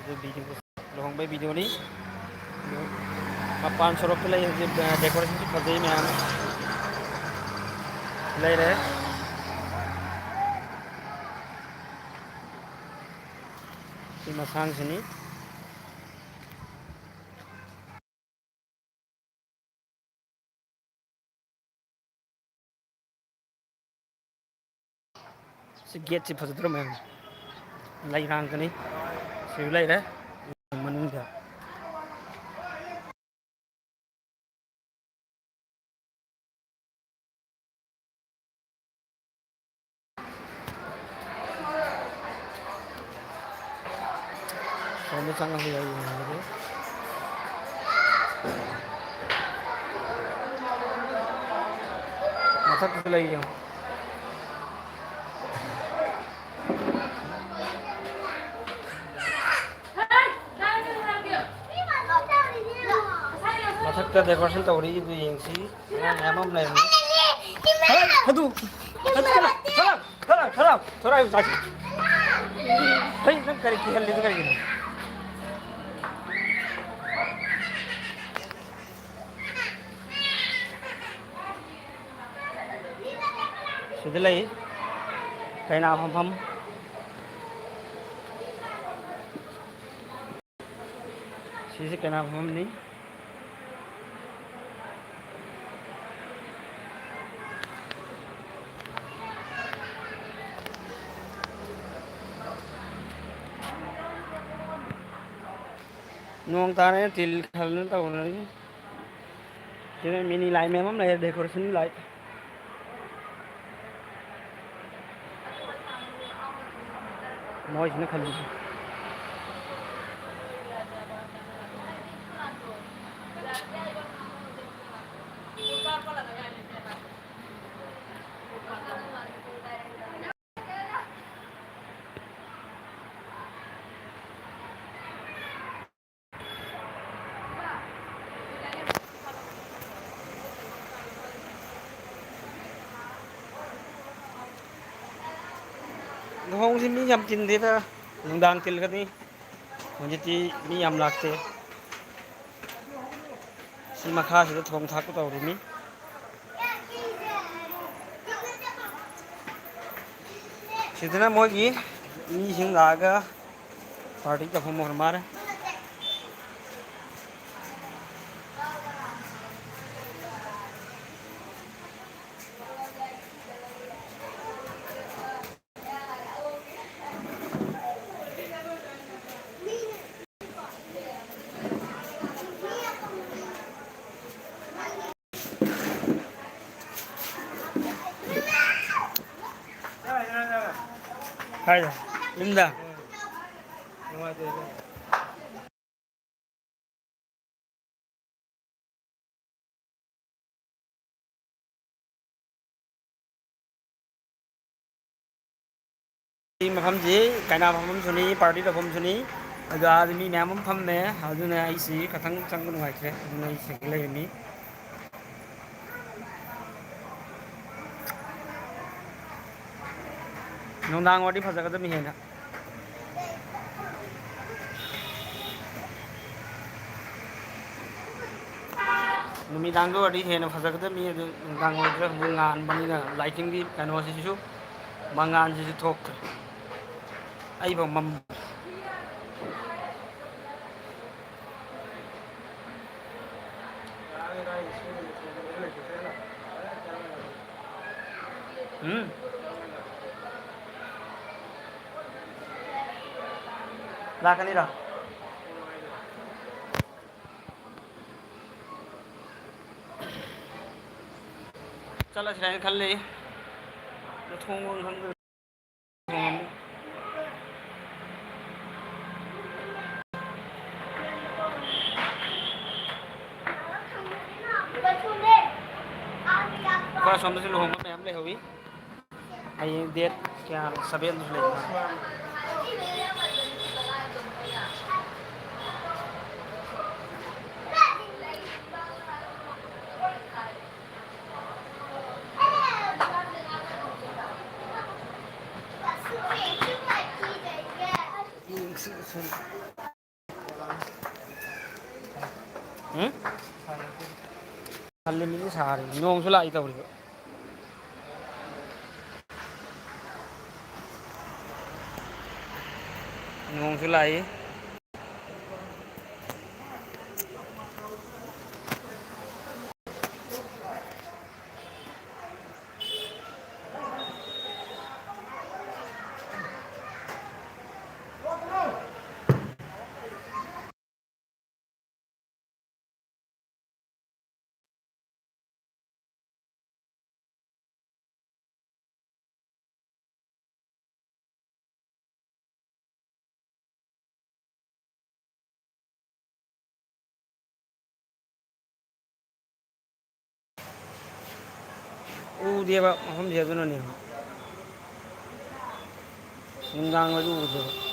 Video लुहोंबे video नी मपान सरक ले decoration फजई ma'am ले रहे मसांग से गेट से फजद्र मैम लाई रांगनी से ले रहे मनुंग सोने चंगा हो जाएगी मथक लगी मथक डेकोरेशन तौरी येंसी मैम हम ले हदू खराब थोड़ा जाके hey nang kari ki halli kari ni sidilai kaina pham si kaina pham ni nong ta này til khal nó tàu này cái mini light mấy mắm này decoration light noise nó khal hong si mi yam tin de ta nungdang til ka ni monjiti mi yam lakte si makha si thong thak ko tawri mi sidana moi gi mi sing laga party ta phom hor mare hai rồi Linda mà phम gì cái nào phम suni party là phम suni aga mi mẹ mắm phम nè aduna ai si ka thang chang ko ngai kre ngai se le mi nong dang wadi phasa ka mi he na numi dang ko wadi he na phasa ka mi dang wa dra ngan bani na lighting di kano si su mangan si thok ai ba mam lakani ra chala sira khal le thong won khang qua xong sẽ luồng em đây hủy hay điệt kia sabian lên 응? 살림이 사리 농술라 있다 우리 농술라 이 우디에바 홈제도는 인강을 우죠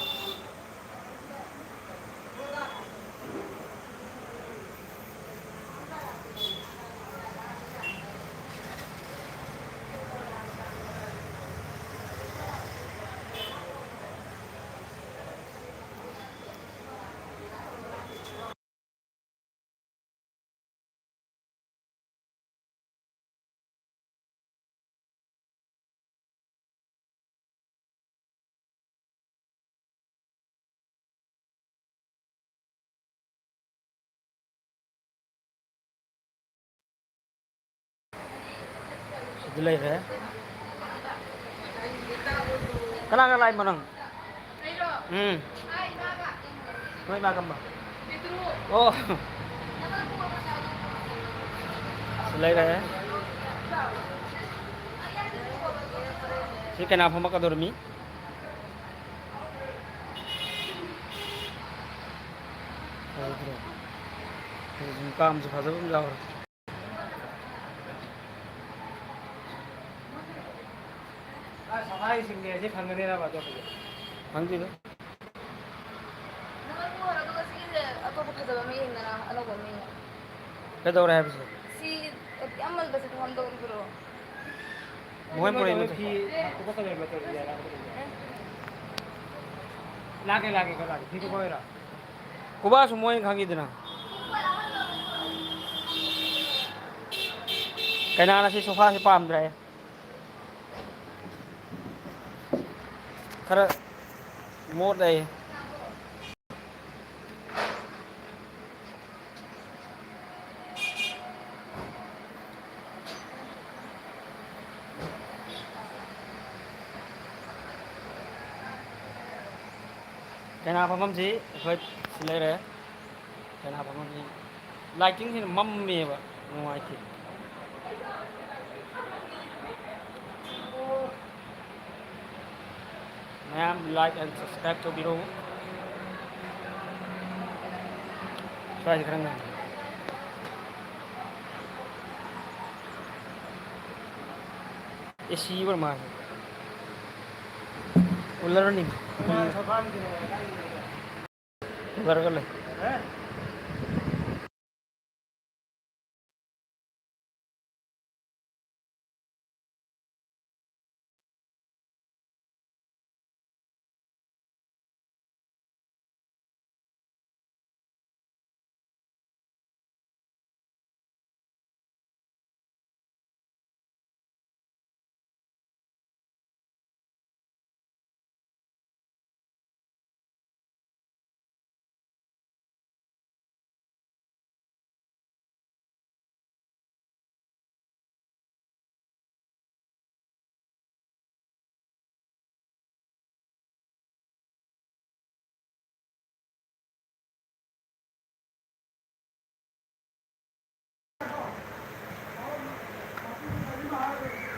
delay re kana lại mà nằng mấy ba cầm ô delay re si kenapa maka dormi काम से फंसा तुम जाओ सफाई सिंगे ऐसे खंगने ना बातों पे खंगी तो क्या दौरा है बस मुझे पड़े मुझे कुछ तो नहीं बता दिया लागे लागे कर लागे ठीक है कोई रहा कुबा सुमोई खंगी देना कहना से सोफा से पाम रहा है खरा मोड़ दे कहना हम जी कोई सिले रहे कहना हम जी लाइटिंग से मम्मी है नुआई थी मैम लाइक एंड सब्सक्राइब तो वीडियो ट्राई करेंगे ये सी पर मार उल्लर नहीं बर्गर ले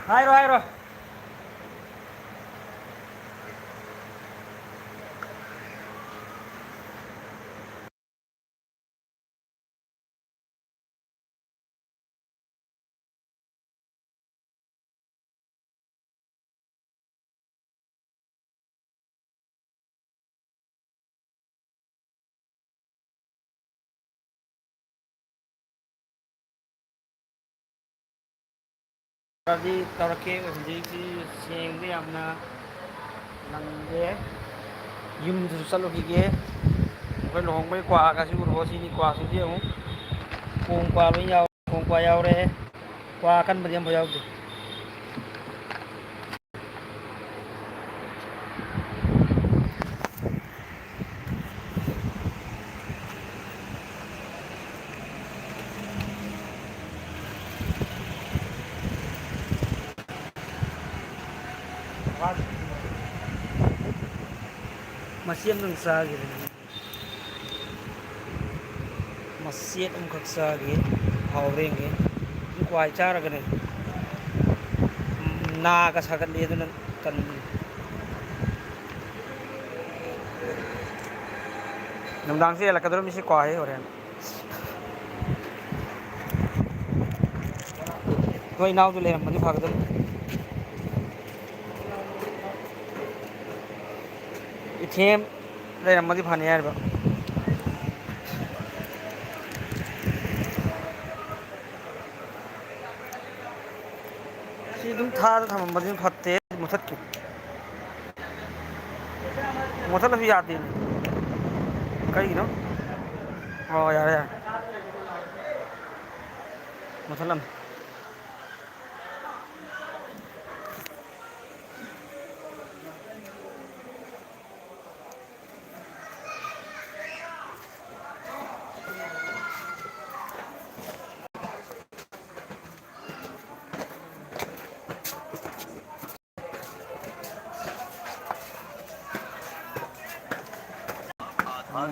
hai rồi Tadi tarake hujiki sengde amna nangge yum du salo hige Khơi lồng mấy quả cả chú bố xin đi quả xuống riêng không cùng quả với nhau cùng quả nhau đây quả căn bên em vào nhau masih yang sa gitu masih yang kaksa gitu hawring gitu ini kuai cara gini na kasakan dia tu kan nungdang sih lah kadang mesti kuai orang kau inau tu leh mesti भाग दो इथेम ले मधी फाने यार बा सी तुम था तो मधी फत्ते मुथत की मुथत भी आती है कहीं ना ओ यार यार मुथलम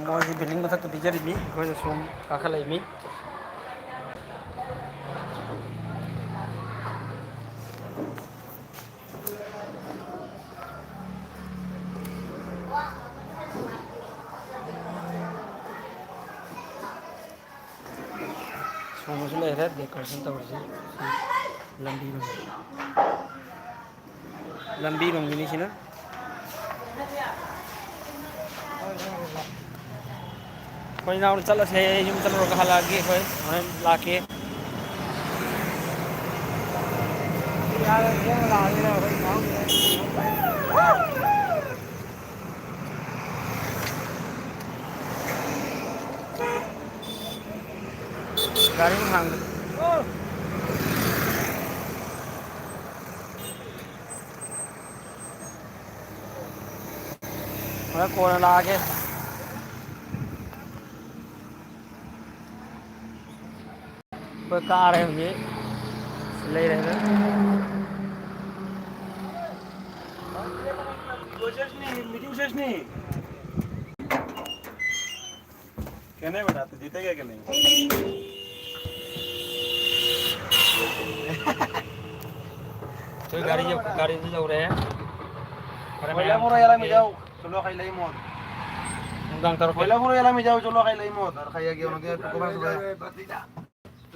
mau si biling muthत तो टीचर मी कोई सोम काखला मी सोम से ले रहा डेकोरेशन तो उसे लंबी रूम गनी सी ना कोई ना चल से यूं चल रो कहा लागे कोई हम लाके यार ये ला ले ना भाई गाड़ी में भांग मैं कोन ला के कोई कार है मुझे ले रहे थे मीटिंग शेष नहीं कहने बेटा तो जीतेगा कि नहीं तो गाड़ी से जाओ रहे हैं पहला मोरा याला में जाओ चलो खाई लाई मोर उंगांग तरफ पहला मोरा याला में जाओ चलो खाई लाई मोर और खाया गया उनके टुकड़ा बस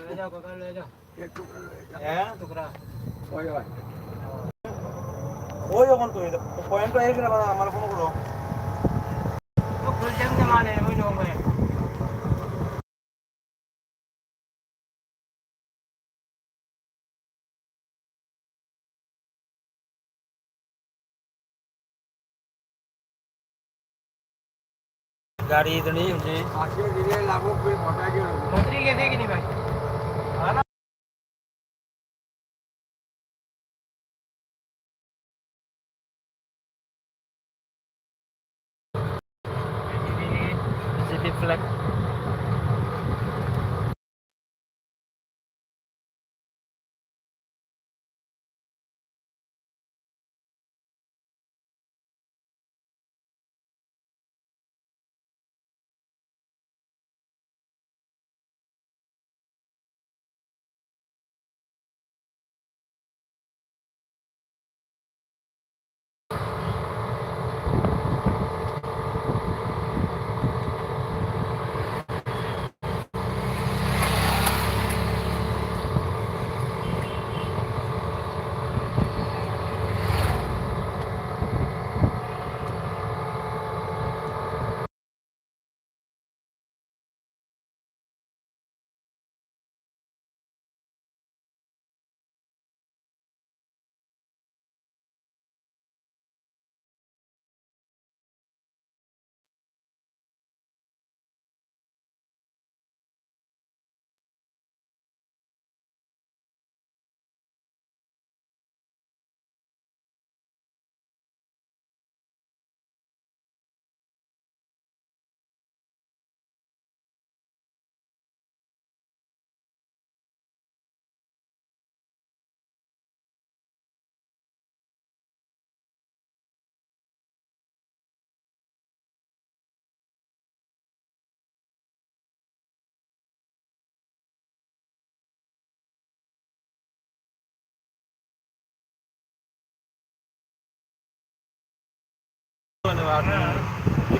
ले जाओ काका ले जाओ एक टुकड़ा है टुकड़ा ओए कौन तो इधर पॉइंट तो एक ना बना हमारा फोन करो तो फुल टाइम के माने वही लोग हैं गाड़ी इतनी मुझे आगे गिरे लागू फिर मोटा के मंत्री कैसे कि नहीं भाई City flag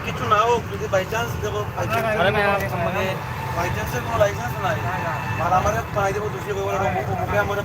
কিছু না হোক যদি বাই চান্স দেবো আরে मैं আমাকে বাই চান্সের কোনো লাইসেন্স নাই আর আমার বানাই দেবো দোষী মুখে আমার